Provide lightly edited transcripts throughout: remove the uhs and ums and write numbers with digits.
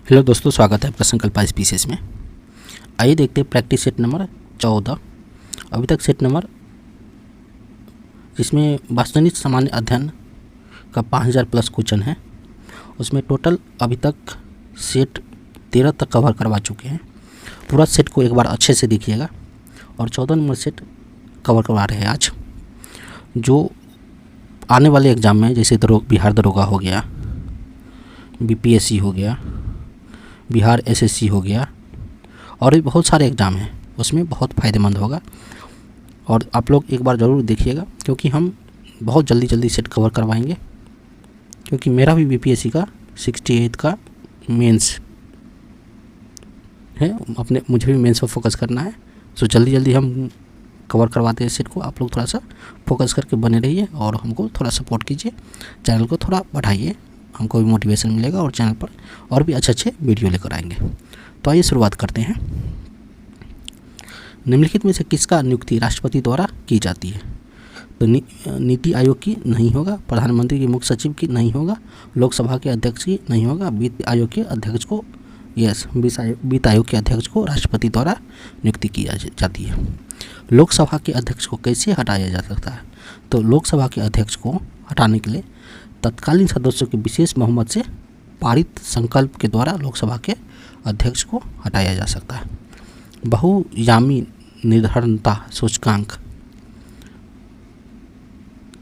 Hello दोस्तों, स्वागत है आपका संकल्प स्पीसीज में। आइए देखते हैं प्रैक्टिस सेट नंबर 14। अभी तक सेट नंबर जिसमें वास्तविक सामान्य अध्ययन का 5000 प्लस क्वेश्चन है, उसमें टोटल अभी तक सेट 13 तक कवर करवा चुके हैं। पूरा सेट को एक बार अच्छे से देखिएगा और 14 नंबर सेट कवर करवा रहे हैं आज। जो आने वाले एग्ज़ाम में जैसे बिहार दरोगा हो गया, बीपीएससी हो गया, बिहार एसएससी हो गया और भी बहुत सारे एग्ज़ाम हैं, उसमें बहुत फ़ायदेमंद होगा। और आप लोग एक बार ज़रूर देखिएगा, क्योंकि हम बहुत जल्दी सेट कवर करवाएंगे। क्योंकि मेरा भी बीपीएससी का 68 का मेंस है, मुझे भी मेंस पर फोकस करना है। सो जल्दी हम कवर करवाते हैं सेट को। आप लोग थोड़ा सा फोकस करके बने रहिए और हमको थोड़ा सपोर्ट कीजिए, चैनल को थोड़ा बढ़ाइए, हमको भी मोटिवेशन मिलेगा और चैनल पर और भी अच्छे वीडियो लेकर आएंगे। तो आइए शुरुआत करते हैं। निम्नलिखित में से किसका नियुक्ति राष्ट्रपति द्वारा की जाती है? तो नीति आयोग की नहीं होगा, प्रधानमंत्री की मुख्य सचिव की नहीं होगा, लोकसभा के अध्यक्ष की नहीं होगा, वित्त आयोग के अध्यक्ष को वित्त आयोग के अध्यक्ष को राष्ट्रपति द्वारा नियुक्ति की जाती है। लोकसभा के अध्यक्ष को कैसे हटाया जा सकता है? तो लोकसभा के अध्यक्ष को हटाने के लिए तत्कालीन सदस्यों के विशेष बहुमत से पारित संकल्प के द्वारा लोकसभा के अध्यक्ष को हटाया जा सकता है। बहुयामी निर्धारणता सूचकांक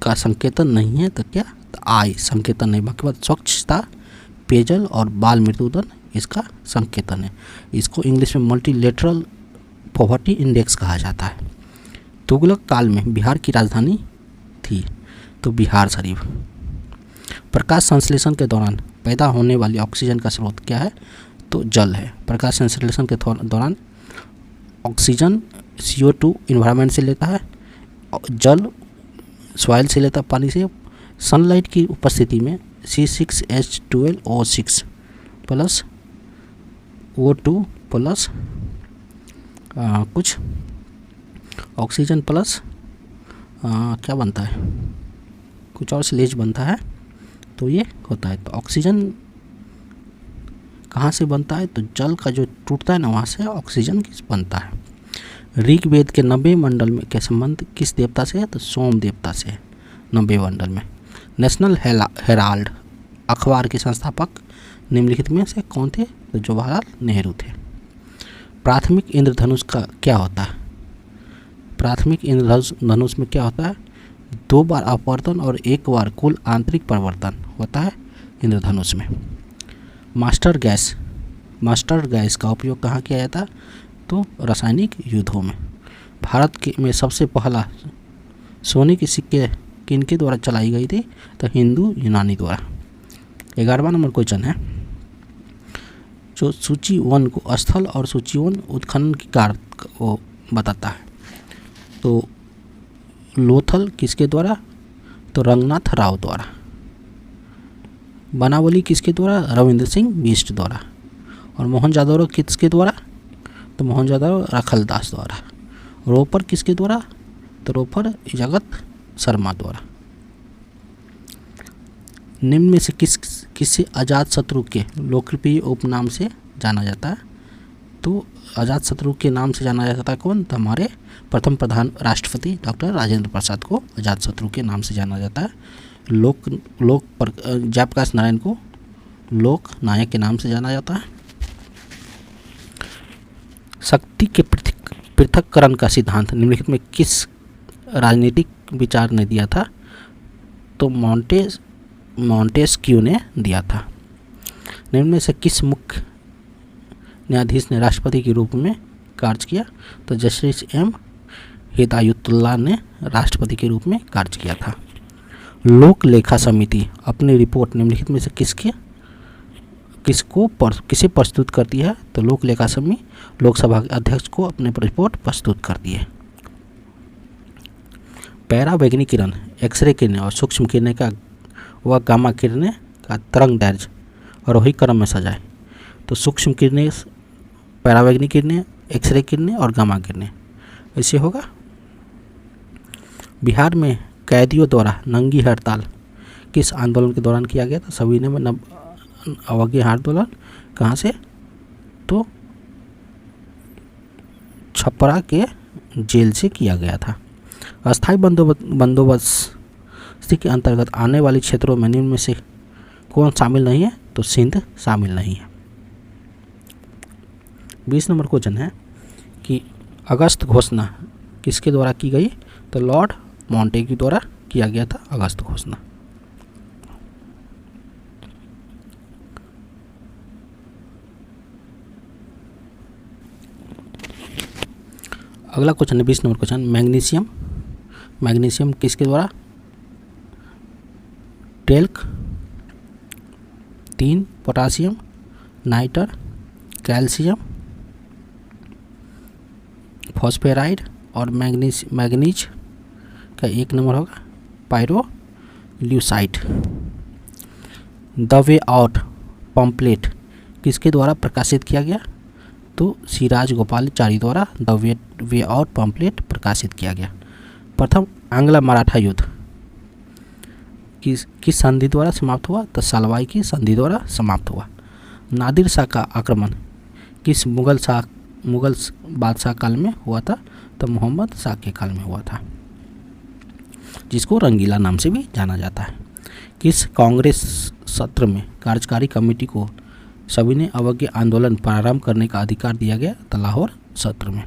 का संकेतन नहीं है तो क्या? तो आय संकेतन नहीं, बाकी बात स्वच्छता, पेयजल और बाल मृत्यु दर इसका संकेतन है। इसको इंग्लिश में मल्टीलेटरल पॉवर्टी इंडेक्स कहा जाता है। तुगलक काल में बिहार की राजधानी थी तो बिहार शरीफ। प्रकाश संश्लेषण के दौरान पैदा होने वाली ऑक्सीजन का स्रोत क्या है? तो जल है। प्रकाश संश्लेषण के दौरान ऑक्सीजन CO2 इन्वायरमेंट से लेता है, जल सॉइल से लेता है, पानी से। सनलाइट की उपस्थिति में C6H12O6 प्लस O2 प्लस कुछ ऑक्सीजन प्लस क्या बनता है, कुछ और स्लेज बनता है, तो ये होता है। तो ऑक्सीजन कहाँ से बनता है? तो जल का जो टूटता है ना, वहाँ से ऑक्सीजन बनता है। ऋग्वेद के 90 मंडल में के संबंध किस देवता से है? तो सोम देवता से है 90 मंडल में। नेशनल हेराल्ड अखबार के संस्थापक निम्नलिखित में से कौन थे? तो जवाहरलाल नेहरू थे। प्राथमिक इंद्रधनुष का क्या होता है? प्राथमिक इंद्रधनुष में क्या होता है? 2 बार अपवर्तन और 1 बार कुल आंतरिक परिवर्तन होता है इंद्रधनुष में। मास्टर गैस का उपयोग कहाँ किया जाता है? तो रासायनिक युद्धों में। भारत में सबसे पहला सोने के सिक्के किनके द्वारा चलाई गई थी? तो हिंदू यूनानी द्वारा। 11वां नंबर क्वेश्चन है, जो सूची 1 को स्थल और सूची 1 उत्खनन की कार्य को बताता है। तो लोथल किसके द्वारा? तो रंगनाथ राव द्वारा। बनावली किसके द्वारा? रविंद्र सिंह बिष्ट द्वारा। और मोहनजोदड़ो किसके द्वारा? तो मोहनजोदड़ो रखलदास द्वारा। रोपर किसके द्वारा? तो रोपर जगत शर्मा द्वारा। निम्न में से किसे अजातशत्रु के लोकप्रिय उपनाम से जाना जाता है? तो अजातशत्रु के नाम से जाना जाता है कौन? तो हमारे प्रथम प्रधान राष्ट्रपति डॉक्टर राजेंद्र प्रसाद को अजातशत्रु के नाम से जाना जाता है। जयप्रकाश नारायण को लोक नायक के नाम से जाना जाता है। शक्ति के पृथक्करण का सिद्धांत निम्नलिखित में किस राजनीतिक विचार ने दिया था? तो मॉन्टेस्क्यू ने दिया था। निम्न में से किस मुख्य न्यायाधीश ने राष्ट्रपति के रूप में कार्य किया? तो जस्टिस M हिदायतुल्लाह ने राष्ट्रपति के रूप में कार्य किया था। लोक लेखा समिति अपनी रिपोर्ट निम्नलिखित में से किसे प्रस्तुत करती है? तो लोक लेखा समिति लोकसभा के अध्यक्ष को अपने रिपोर्ट प्रस्तुत करती है। पैरावैगनिक किरण, एक्सरे किरणें और सूक्ष्म किरणें का व गामा किरणें का तरंग दैर्ध्य आरोही क्रम में सजाए। तो सूक्ष्म किरणें, पैरावैगनिक किरणें, एक्सरे किरणें और गामा किरणें, ऐसे होगा। बिहार में कैदियों द्वारा नंगी हड़ताल किस आंदोलन के दौरान किया गया था? अवज्ञा आंदोलन कहाँ से, तो छपरा के जेल से किया गया था। अस्थायी बंदोबस्त के अंतर्गत आने वाले क्षेत्रों में निम्न में से कौन शामिल नहीं है, तो सिंध शामिल नहीं है। 20 नंबर क्वेश्चन है कि अगस्त घोषणा किसके द्वारा की गई, तो लॉर्ड मॉन्टेग्यू द्वारा किया गया था अगस्त घोषणा। अगला क्वेश्चन है 20 नंबर क्वेश्चन, मैग्नीशियम किसके द्वारा, टेल्क, 3 पोटासियम, नाइटर, कैल्शियम, फॉस्फेराइड और मैग्नीज का 1 नंबर होगा पायरोल्यूसाइड। द वे आउट पम्पलेट किसके द्वारा प्रकाशित किया गया, तो सिराज गोपालाचारी द्वारा द वे आउट पम्पलेट प्रकाशित किया गया। प्रथम आंग्ल मराठा युद्ध किस संधि द्वारा समाप्त हुआ, तो सलवाई की संधि द्वारा समाप्त हुआ। नादिर शाह का आक्रमण किस मुगल बादशाह काल में हुआ था, तो मोहम्मद शाह के काल में हुआ था, जिसको रंगीला नाम से भी जाना जाता है। किस कांग्रेस सत्र में कार्यकारी कमेटी को सविनय अवज्ञा आंदोलन प्रारंभ करने का अधिकार दिया गया, तो लाहौर सत्र में।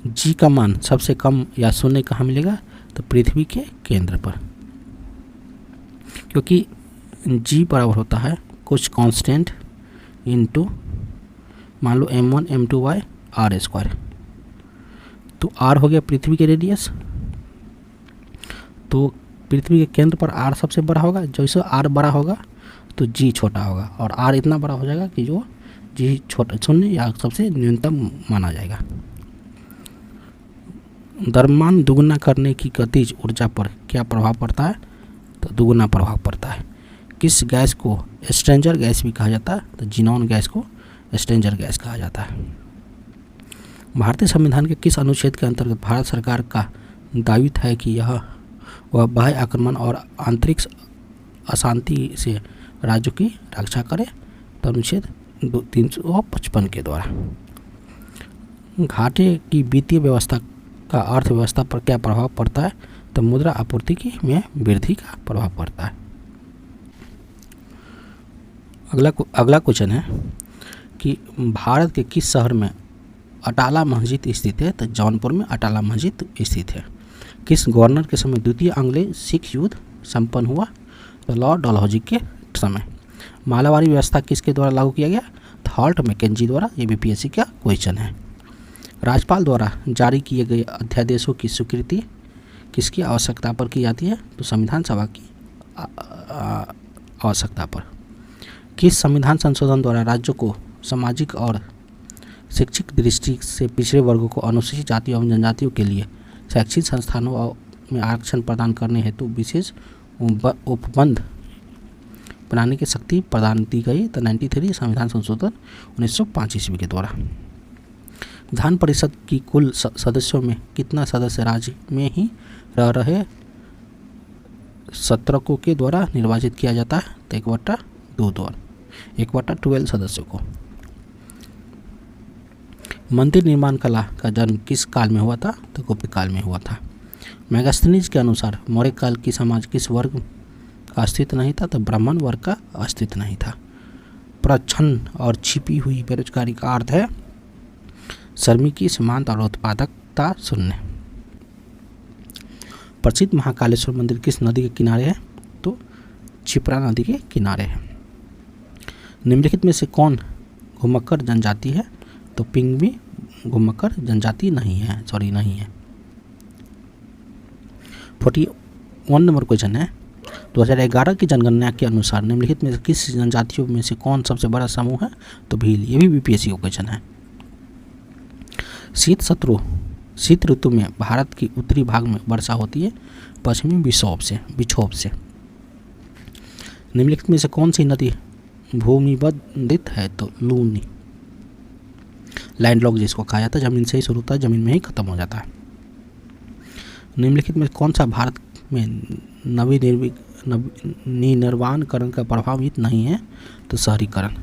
जी का मान सबसे कम या शून्य कहाँ मिलेगा, तो पृथ्वी के केंद्र पर, क्योंकि जी बराबर होता है कुछ कांस्टेंट इनटू मान लो m1 m2 by r square. तो r हो गया पृथ्वी के रेडियस, तो पृथ्वी के केंद्र पर r सबसे बड़ा होगा, जैसे r बड़ा होगा तो g छोटा होगा, और r इतना बड़ा हो जाएगा कि जो g छोटा शून्य या सबसे न्यूनतम माना जाएगा। द्रव्यमान दुगुना करने की गतिज ऊर्जा पर क्या प्रभाव पड़ता है, तो दुगुना प्रभाव पड़ता है। किस गैस को स्ट्रेंजर गैस भी कहा जाता है, तो जिनॉन गैस को स्ट्रेंजर गैस कहा जाता है। भारतीय संविधान के किस अनुच्छेद के अंतर्गत भारत सरकार का दायित्व है कि वह बाह्य आक्रमण और आंतरिक अशांति से राज्यों की रक्षा करे, तो अनुच्छेद 355 के द्वारा। घाटे की वित्तीय व्यवस्था का अर्थव्यवस्था पर क्या प्रभाव पड़ता है, तो मुद्रा आपूर्ति में वृद्धि का प्रभाव पड़ता है। अगला क्वेश्चन है कि भारत के किस शहर में अटाला मस्जिद स्थित है, तो जौनपुर में अटाला मस्जिद स्थित है। किस गवर्नर के समय द्वितीय आंग्लो सिख युद्ध संपन्न हुआ, तो लॉर्ड डलहौजी के समय। मालावारी व्यवस्था किसके द्वारा लागू किया गया, तो हॉल्ट मैकेंजी द्वारा। ये बीपीएससी का क्वेश्चन है। राज्यपाल द्वारा जारी किए गए अध्यादेशों की स्वीकृति किसकी आवश्यकता पर की जाती है, तो संविधान सभा की आवश्यकता पर। किस संविधान संशोधन द्वारा राज्यों को सामाजिक और शैक्षिक दृष्टि से पिछड़े वर्गों को अनुसूचित जाति एवं जनजातियों के लिए शैक्षिक संस्थानों में आरक्षण प्रदान करने हेतु विशेष उपबंध बनाने की शक्ति प्रदान की गई, तो 93 संविधान संशोधन 1905 ईस्वी के द्वारा। विधान परिषद की कुल सदस्यों में कितना सदस्य राज्य में ही रह रहे सत्रकों के द्वारा निर्वाचित किया जाता है, तो 1/2 द्वारा 1/12 सदस्यों को। मंदिर निर्माण कला का जन्म किस काल में हुआ था, तो गुप्त काल में हुआ था। मेगास्थनीज के अनुसार मौर्य काल की समाज किस वर्ग का अस्तित्व नहीं था, तो ब्राह्मण वर्ग का अस्तित्व नहीं था। प्रच्छन्न और छिपी हुई बेरोजगारी का अर्थ है श्रमिकी सीमांत और उत्पादकता शून्य। प्रसिद्ध महाकालेश्वर मंदिर किस नदी के किनारे है, तो क्षिप्रा नदी के किनारे है। निम्नलिखित में से कौन घुमक्कर जनजाति है, तो पिंगवी घुमक्कर जनजाति नहीं है। 41 नंबर क्वेश्चन है। 2011 की जनगणना के अनुसार निम्नलिखित में से किस जनजातियों में से कौन सबसे बड़ा समूह है, तो भील। ये भी बीपीएससी का क्वेश्चन है। शीत ऋतु में भारत की उत्तरी भाग में वर्षा होती है पश्चिमी विक्षोभ से। निम्नलिखित में से कौन सी नदी भूमिबंधित है, तो लूनी। लैंडलॉक जिसको कहा जाता है, जमीन से ही शुरू होता है, जमीन में ही खत्म हो जाता है। निम्नलिखित में कौन सा भारत में निर्वाणकरण का प्रभावित नहीं है तो शहरीकरण।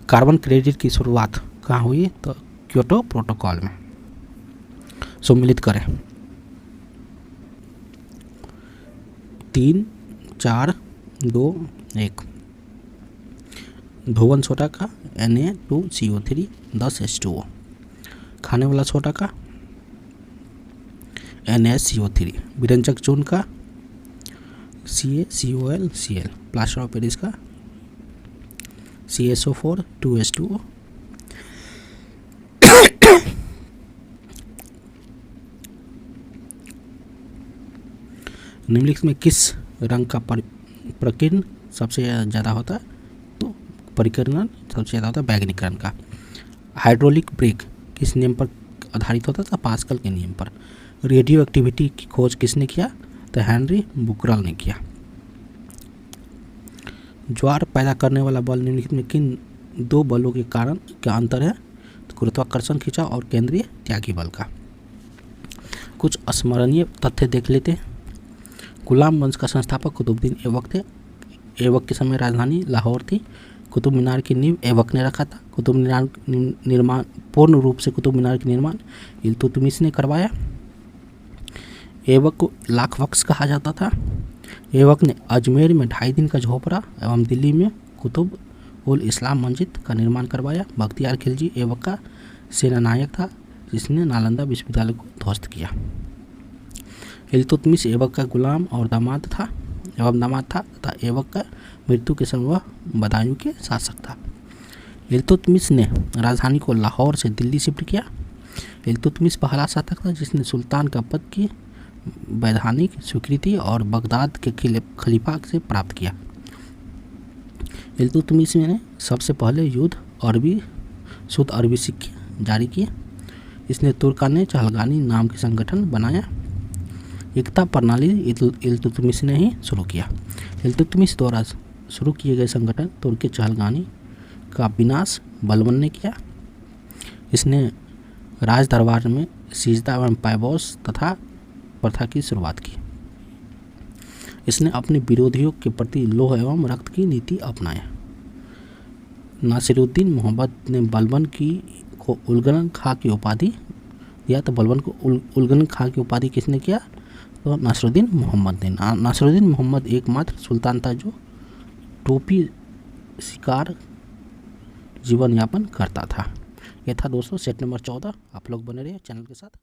कार्बन क्रेडिट की शुरुआत कहाँ हुई? तो क्योटो प्रोटोकॉल में। सम्मिलित करें 3, 4, 2, 1। धोवन सोडा का Na2CO3 10 H2O। खाने वाला सोडा का NaCO3। विरंजक चूर्ण का CaCOlCl। प्लास्टर ऑफ पेरिस का CaSO4 2H2O। निम्नलिखित में किस रंग का प्रकीर्ण सबसे ज़्यादा होता है? तो परिकीर्णन सबसे ज़्यादा होता है बैगनी रंग का। हाइड्रोलिक ब्रेक किस नियम पर आधारित होता था? पास्कल के नियम पर। रेडियो एक्टिविटी की खोज किसने किया? तो हेनरी बुकरल ने किया। ज्वार पैदा करने वाला बल निम्नलिखित में किन 2 बलों के कारण क्या अंतर है? तो गुरुत्वाकर्षण खिंचाव और केंद्रीय त्यागी बल का। कुछ स्मरणीय तथ्य देख लेते हैं। गुलाम वंश का संस्थापक कुतुबुद्दीन ऐबक थे। ऐबक के समय राजधानी लाहौर थी। कुतुब मीनार की नींव ऐबक ने रखा था। कुतुब मीनार निर्माण पूर्ण रूप से कुतुब मीनार का निर्माण इल्तुतमिश ने करवाया। ऐबक को लाख वक्स कहा जाता था। ऐबक ने अजमेर में 2.5 दिन का झोपड़ा एवं दिल्ली में कुतुब उल इस्लाम मस्जिद का निर्माण करवाया। बख्तियार खिलजी ऐबक का सेनानायक था जिसने नालंदा विश्वविद्यालय को ध्वस्त किया। इल्तुतमिश ऐबक का गुलाम और दामाद था तथा ऐबक का मृत्यु के समय वह बदायूं के शासक था। इल्तुतमिश ने राजधानी को लाहौर से दिल्ली शिफ्ट किया। इल्तुतमिश पहला शासक था जिसने सुल्तान का पद की वैधानिक स्वीकृति और बगदाद के खलीफा से प्राप्त किया। इल्तुतमिश ने सबसे पहले शुद्ध अरबी सिक्के जारी किए। इसने तुर्कान चहलगानी नाम के संगठन बनाया। एकता प्रणाली इल्तुतमिश ने ही शुरू किया। इल्तुतमिश द्वारा शुरू किए गए संगठन तुर्क चहलगानी का विनाश बलबन ने किया। इसने राज दरबार में सिजदा एवं पायबोस तथा प्रथा की शुरुआत की। इसने अपने विरोधियों के प्रति लोह एवं रक्त की नीति अपनाया। नासिरुद्दीन मोहम्मद ने बलबन को उलगन खां की उपाधि दिया। तो बलबन को उलगन खां की उपाधि किसने किया? तो नासिरुद्दीन मोहम्मद ने। नासिरुद्दीन मोहम्मद एकमात्र सुल्तान था जो टोपी शिकार जीवन यापन करता था। यह था दोस्तों सेट नंबर 14। आप लोग बने रहिए चैनल के साथ।